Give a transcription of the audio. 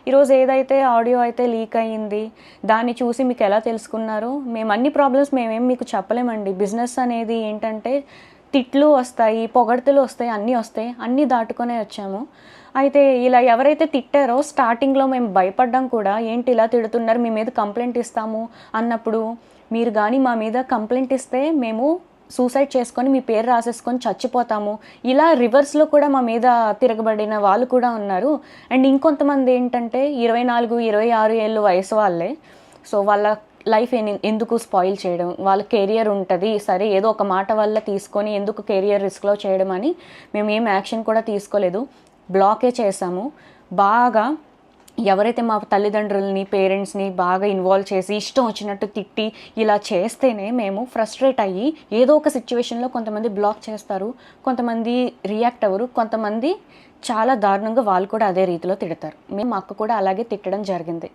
ఈరోజు ఏదైతే ఆడియో అయితే లీక్ అయ్యింది, దాన్ని చూసి మీకెలా తెలుసుకున్నారు? అన్ని ప్రాబ్లమ్స్ మేమేం మీకు చెప్పలేమండి. బిజినెస్ అనేది ఏంటంటే, తిట్లు వస్తాయి, పొగడ్తలు వస్తాయి, అన్నీ వస్తాయి. అన్నీ దాటుకొనే వచ్చాము. అయితే ఇలా ఎవరైతే తిట్టారో స్టార్టింగ్‌లో మేము భయపడ్డాం కూడా. ఏంటి ఇలా తిడుతున్నారు, మీ మీద కంప్లెయింట్ ఇస్తాము అన్నప్పుడు, మీరు గాని మా మీద కంప్లెయింట్ ఇస్తే మేము సూసైడ్ చేసుకొని మీ పేరు రాసేసుకొని చచ్చిపోతాము. ఇలా రివర్స్‌లో కూడా మా మీద తిరగబడిన వాళ్ళు కూడా ఉన్నారు. అండ్ ఇంకొంతమంది ఏంటంటే 24, 26 ఏళ్ళు వయసు వాళ్ళే. సో, వాళ్ళ లైఫ్ ఎందుకు స్పాయిల్ చేయడం? వాళ్ళ కెరియర్ ఉంటది. సరే ఏదో ఒక మాట వల్ల తీసుకొని ఎందుకు కెరియర్ రిస్క్‌లో చేయడం అని మేమేం యాక్షన్ కూడా తీసుకోలేదు. బ్లాకే చేశాము. బాగా ఎవరైతే మా తల్లిదండ్రులని, పేరెంట్స్‌ని బాగా ఇన్వాల్వ్ చేసి, ఇష్టం వచ్చినట్టు తిట్టి, ఇలా చేస్తేనే మేము ఫ్రస్ట్రేట్ అయ్యి, ఏదో ఒక సిట్యుయేషన్‌లో కొంతమంది బ్లాక్ చేస్తారు. కొంతమంది రియాక్ట్ అవ్వరు. కొంతమంది చాలా దారుణంగా వాళ్ళు కూడా అదే రీతిలో తిడతారు. మా అక్క కూడా అలాగే తిట్టడం జరిగింది.